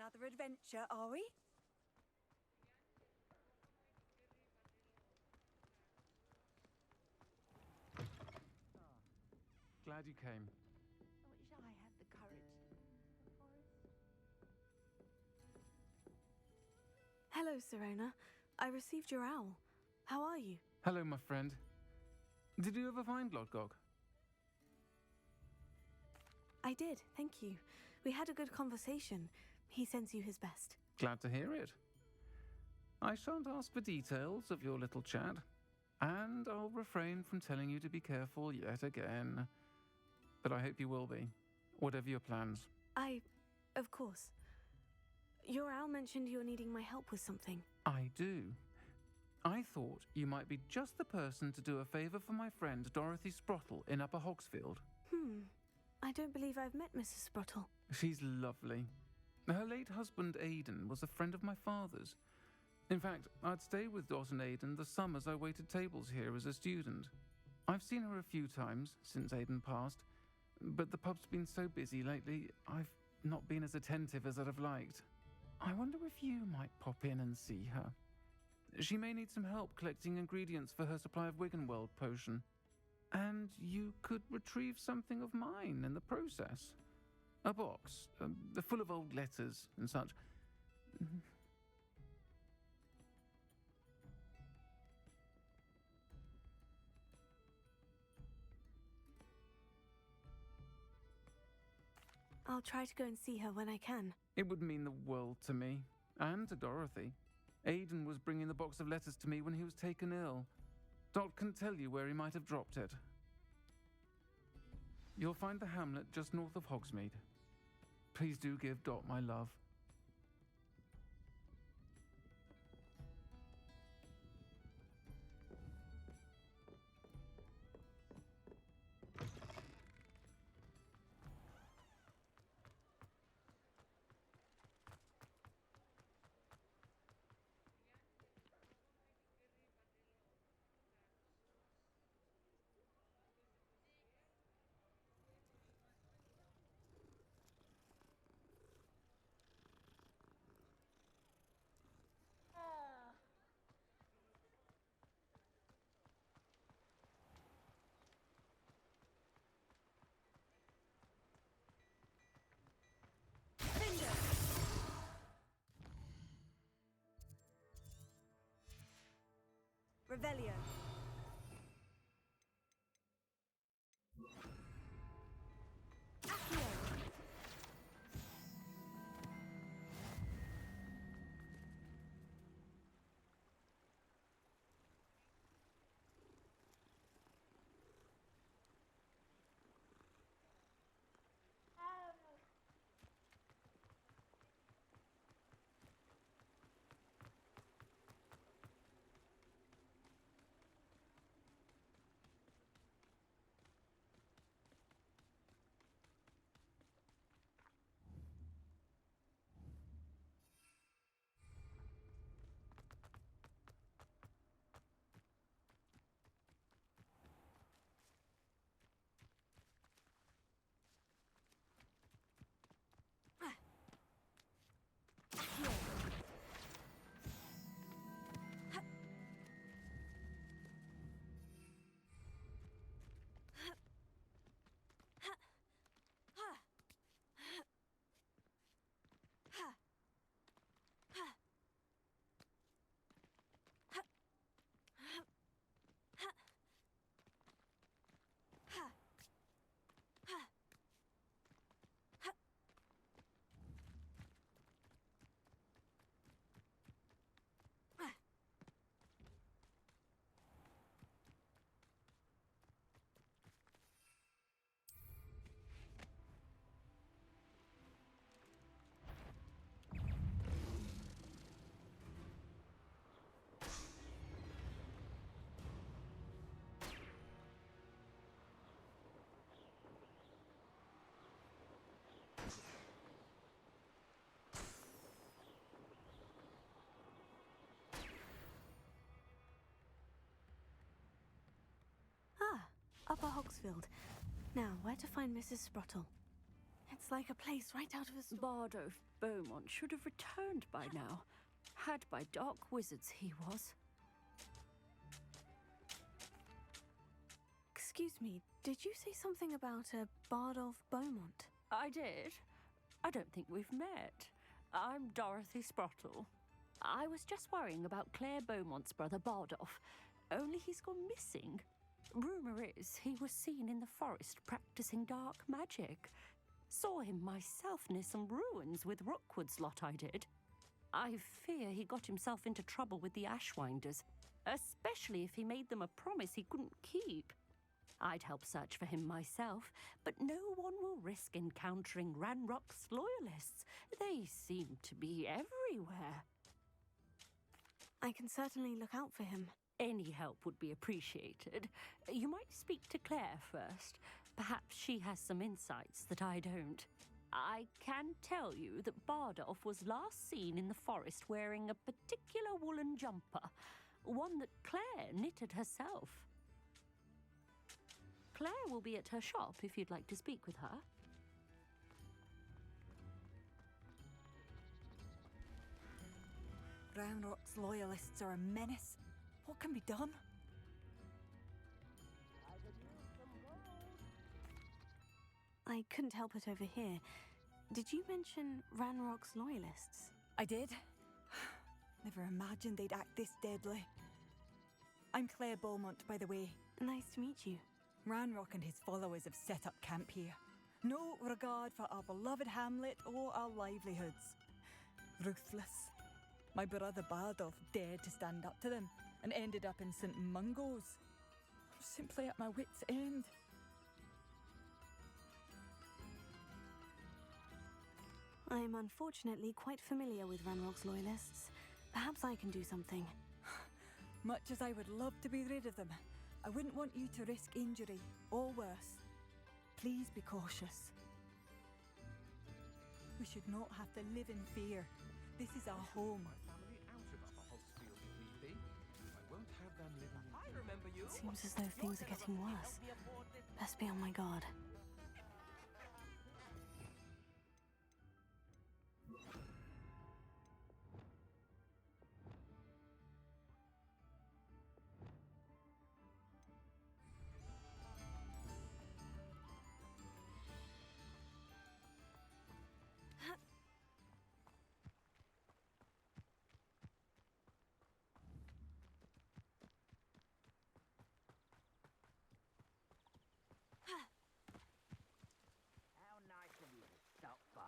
another adventure, are we? Glad you came. I wish I had the courage. Hello, Serona. I received your owl. How are you? Hello, my friend. Did you ever find Lodgok? I did, thank you. We had a good conversation. He sends you his best. Glad to hear it. I shan't ask for details of your little chat, and I'll refrain from telling you to be careful yet again. But I hope you will be, whatever your plans. Of course. Your owl mentioned you're needing my help with something. I do. I thought you might be just the person to do a favor for my friend Dorothy Sprottle in Upper Hogsfield. I don't believe I've met Mrs. Sprottle. She's lovely. Her late husband Aidan was a friend of my father's. In fact, I'd stay with Dot and Aidan the summers I waited tables here as a student. I've seen her a few times since Aidan passed, but the pub's been so busy lately, I've not been as attentive as I'd have liked. I wonder if you might pop in and see her. She may need some help collecting ingredients for her supply of Wiggenweld potion. And you could retrieve something of mine in the process. A box, full of old letters and such. I'll try to go and see her when I can. It would mean the world to me, and to Dorothy. Aidan was bringing the box of letters to me when he was taken ill. Dot can tell you where he might have dropped it. You'll find the hamlet just north of Hogsmeade. Please do give Dot my love. Revelio. Accio. Upper Hogsfield. Now, where to find Mrs. Sprottle? It's like a place right out of a story. Bardo Beaumont should have returned by now. Had by dark wizards he was. Excuse me, did you say something about a Bardolph Beaumont? I did. I don't think we've met. I'm Dorothy Sprottle. I was just worrying about Claire Beaumont's brother Bardolph, only he's gone missing. Rumour is he was seen in the forest practicing dark magic. Saw him myself near some ruins with Rookwood's lot I did. I fear he got himself into trouble with the Ashwinders, especially if he made them a promise he couldn't keep. I'd help search for him myself, but no one will risk encountering Ranrock's loyalists. They seem to be everywhere. I can certainly look out for him. Any help would be appreciated. You might speak to Claire first. Perhaps she has some insights that I don't. I can tell you that Bardolph was last seen in the forest wearing a particular woolen jumper, one that Claire knitted herself. Claire will be at her shop if you'd like to speak with her. Ranrock's loyalists are a menace. What can be done? I couldn't help it over here. Did you mention Ranrock's loyalists? I did. Never imagined they'd act this deadly. I'm Claire Beaumont, by the way. Nice to meet you. Ranrock and his followers have set up camp here. No regard for our beloved hamlet or our livelihoods. Ruthless. My brother Bardolph dared to stand up to them and ended up in St. Mungo's. I'm simply at my wit's end. I am unfortunately quite familiar with Ranrock's loyalists. Perhaps I can do something. Much as I would love to be rid of them, I wouldn't want you to risk injury, or worse. Please be cautious. We should not have to live in fear. This is our home. It seems as though things are getting worse. Best be on my guard. How nice of you to stop by.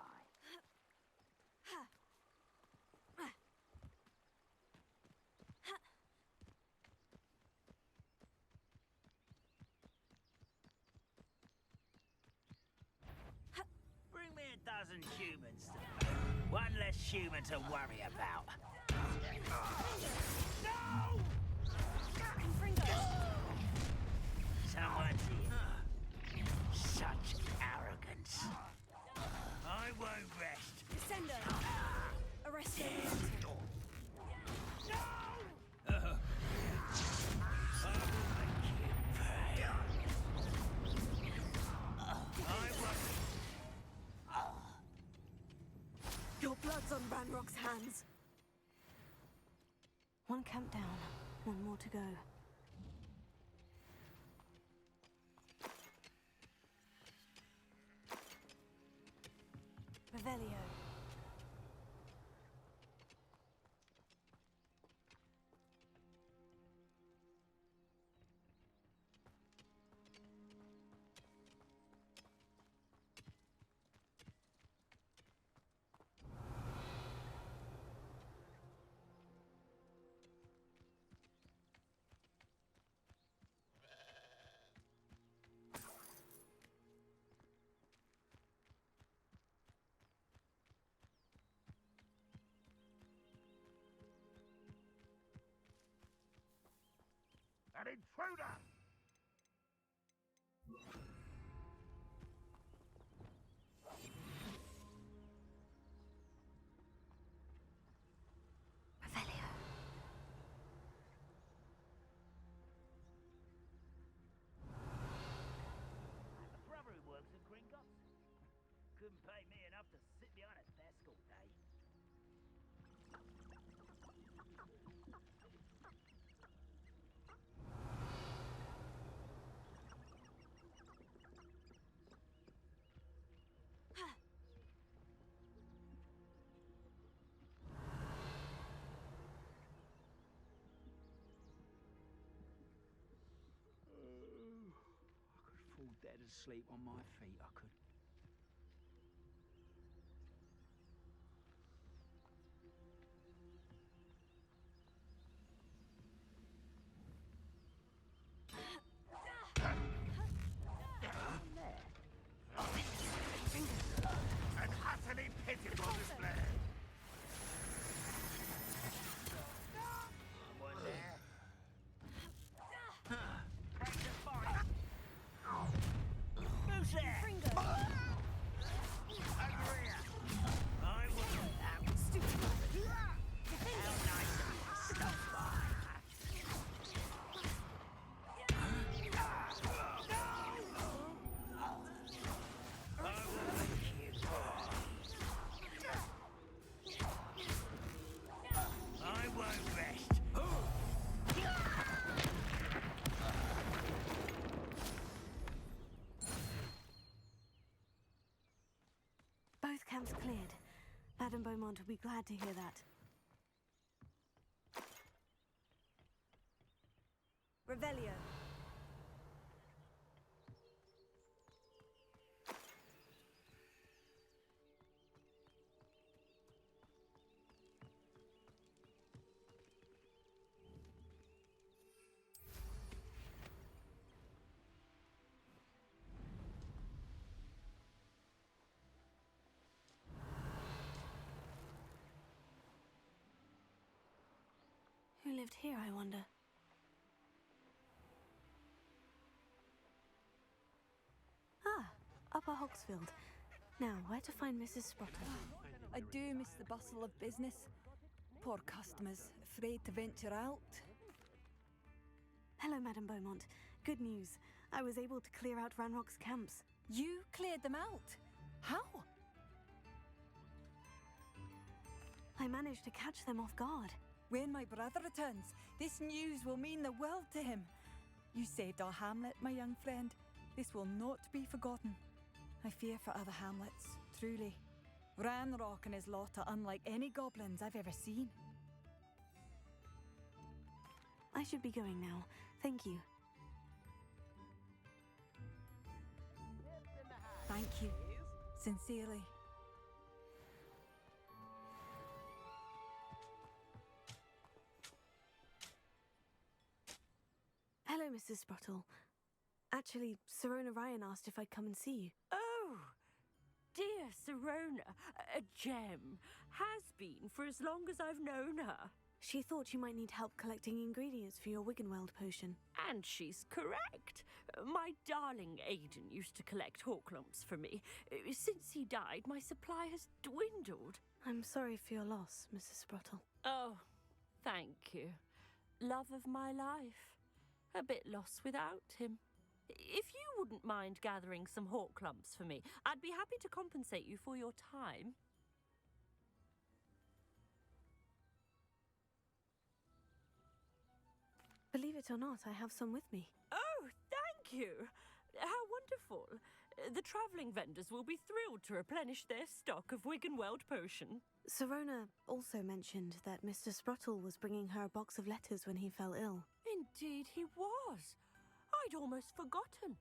Bring me a dozen humans. One less human to worry about. No! Someone's here. Such arrogance. I won't rest. Descender! Arrest him! No! I will make you pay. I won't. Your blood's on Ranrock's hands. One camp down, one more to go. Revelio. An intruder! Revelio. A brother who works at Kindof. Couldn't pay me enough to sit behind a desk all day. I could fall dead asleep on my feet, I could. An utterly pitiful display. Someone there? Break the fire! Who's there? Over here! I will. That was stupid. How nice of you to stop by. I won't rest. Both camps cleared. Madame Beaumont will be glad to hear that. Revelio. Who lived here, I wonder? Ah, Upper Hogsfield. Now, where to find Mrs. Sprotter? I do miss the bustle of business. Poor customers, afraid to venture out. Hello, Madame Beaumont. Good news. I was able to clear out Ranrock's camps. You cleared them out? How? I managed to catch them off guard. When my brother returns, this news will mean the world to him. You saved our hamlet, my young friend. This will not be forgotten. I fear for other hamlets, truly. Ranrock and his lot are unlike any goblins I've ever seen. I should be going now. Thank you. Thank you. Sincerely. Hello, Mrs. Sprottle. Actually, Sirona Ryan asked if I'd come and see you. Oh, dear Sirona, a gem. Has been for as long as I've known her. She thought you might need help collecting ingredients for your Wiggenweld potion. And she's correct. My darling Aidan used to collect hawk lumps for me. Since he died, my supply has dwindled. I'm sorry for your loss, Mrs. Sprottle. Oh, thank you. Love of my life. A bit lost without him. If you wouldn't mind gathering some hawk lumps for me, I'd be happy to compensate you for your time. Believe it or not, I have some with me. Oh, thank you. How wonderful. The travelling vendors will be thrilled to replenish their stock of Wiggenweld potion. Sirona also mentioned that Mr. Sprottle was bringing her a box of letters when he fell ill. Indeed he was. I'd almost forgotten.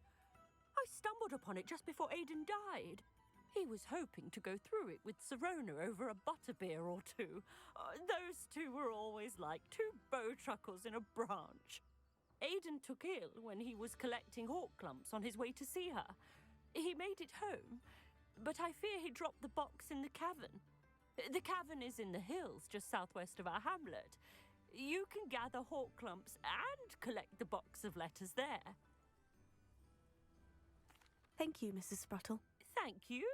I stumbled upon it just before Aidan died. He was hoping to go through it with Sirona over a butterbeer or two. Those two were always like two bow truckles in a branch. Aidan took ill when he was collecting hawk lumps on his way to see her. He made it home, but I fear he dropped the box in the cavern. The cavern is in the hills just southwest of our hamlet. You can gather hawk lumps and collect the box of letters there. Thank you, Mrs. Sprottle. Thank you.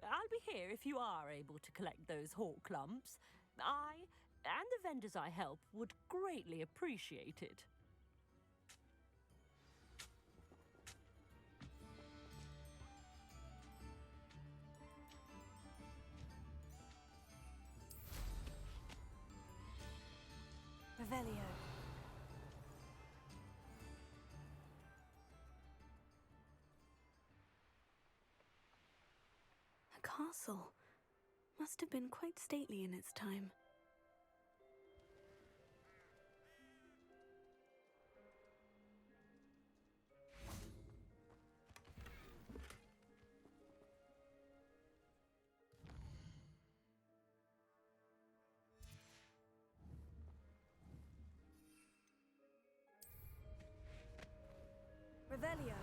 I'll be here if you are able to collect those hawk lumps. I and the vendors I help would greatly appreciate it. Revelio. A castle. Must have been quite stately in its time. Revelio.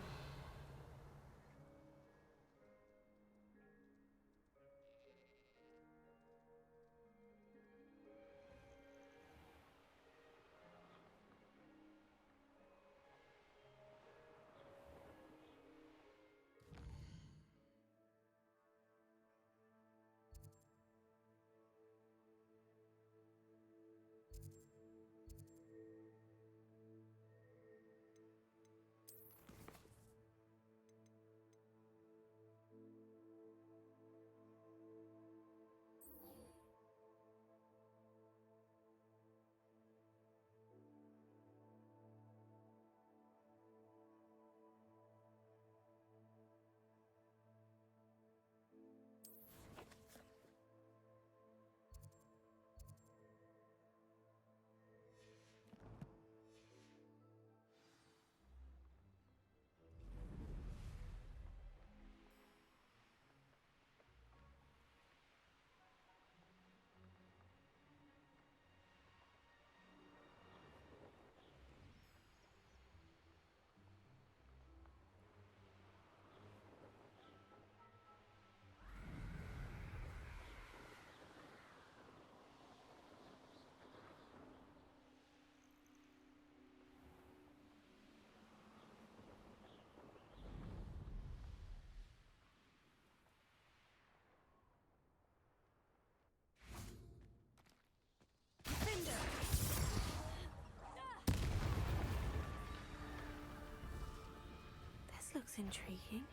This looks intriguing.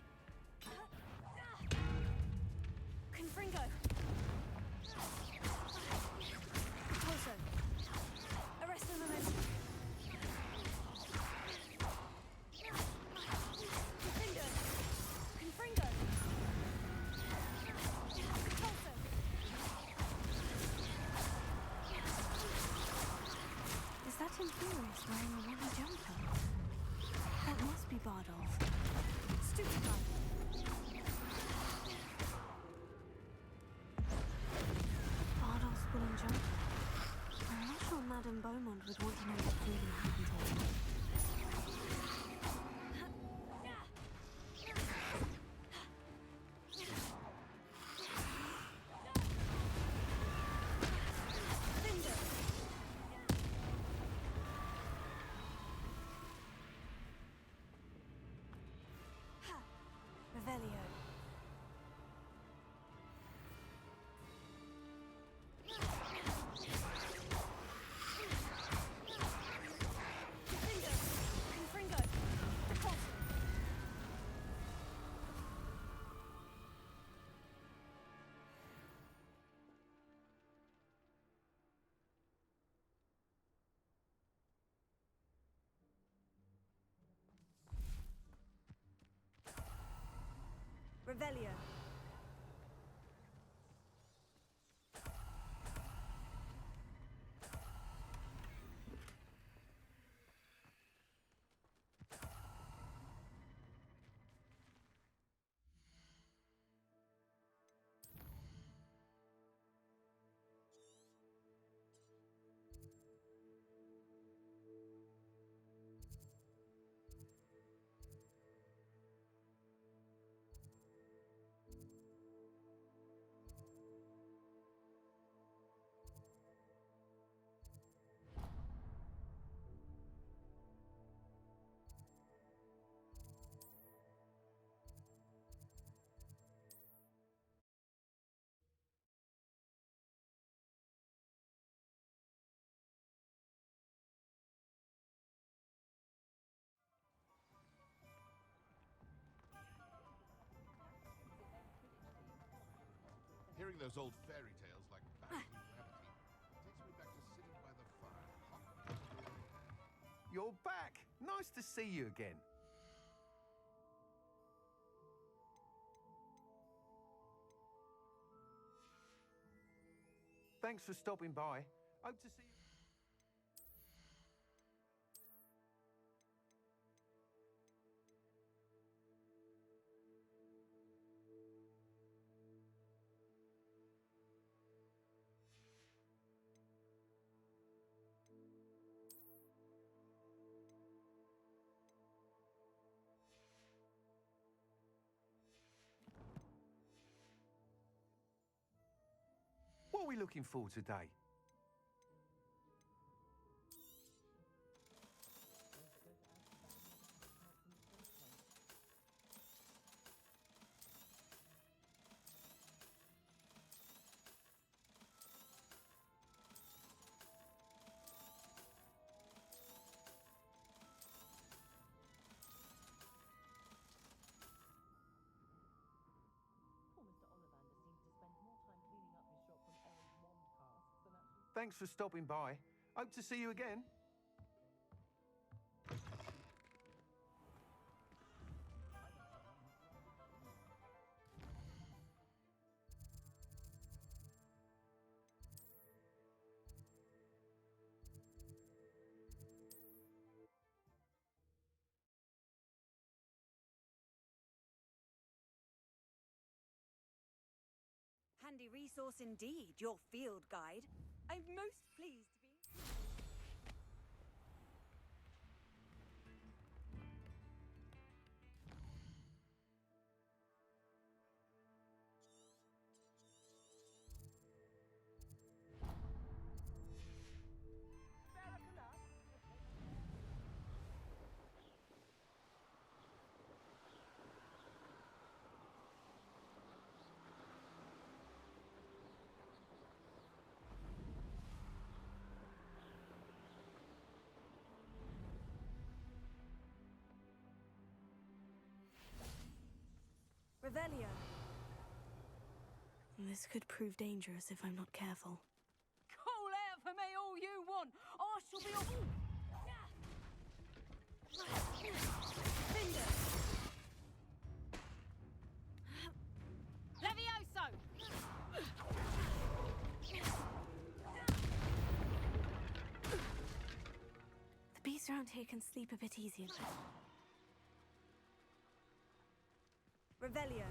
Confringo! Closer! Arrest the momentum! Confringo! Confringo! Closer! Is that Imperius wearing a woolly jumper? That must be Bardolph. Stupefy! Bardolph's woolen jumper. I'm not sure Madame Beaumont would want to know what really happened to him. Revelio. Confringo. Revelio. Hearing those old fairy tales like Bash and Rabbit takes me back to sitting by the fire, Hogwarts. You're back. Nice to see you again. Thanks for stopping by. Hope to see you. What are we looking for today? Thanks for stopping by. Hope to see you again. Handy resource indeed, your field guide. I'm most pleased to be... Revelio. This could prove dangerous if I'm not careful. Call out for me all you want. I shall be all... Levioso! The beasts around here can sleep a bit easier. Revelio.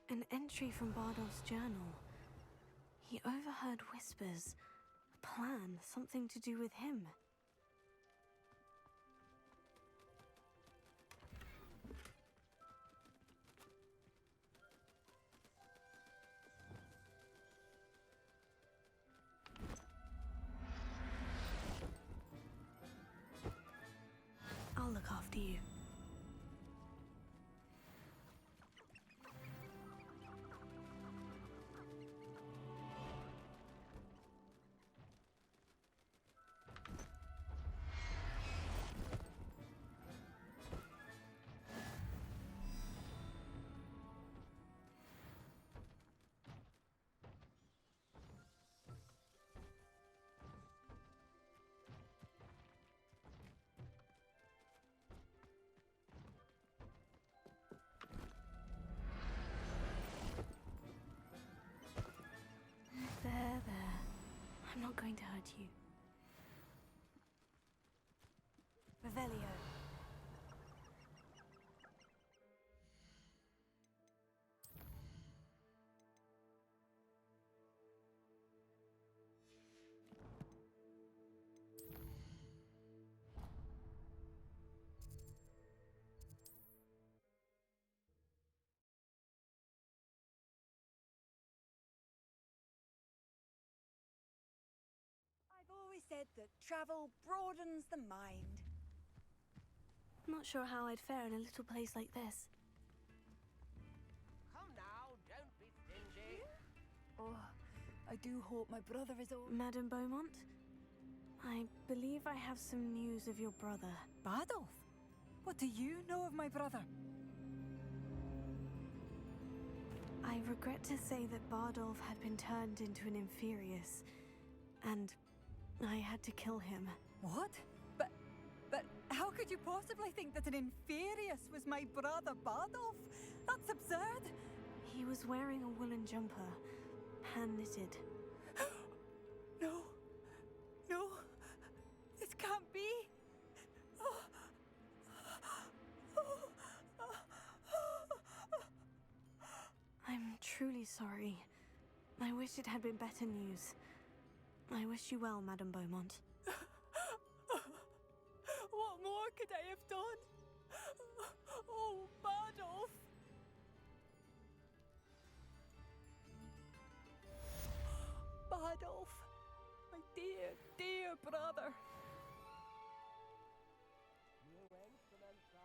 An entry from Bardolph's journal. He overheard whispers. A plan, something to do with him. I'll look after you. There. I'm not going to hurt you. Revelio. I've always said that travel broadens the mind. I'm not sure how I'd fare in a little place like this. Come now, don't be stingy. Oh, are I do hope my brother is all... Madame Beaumont, I believe I have some news of your brother. Badolf? What do you know of my brother? I regret to say that Bardolph had been turned into an Inferius, and I had to kill him. What? But how could you possibly think that an Inferius was my brother Bardolph? That's absurd! He was wearing a woolen jumper, hand-knitted. No. No. This can't be. I'm truly sorry. I wish it had been better news. I wish you well, Madame Beaumont. What more could I have done? Oh, Bardolph! Bardolph, my dear, dear brother.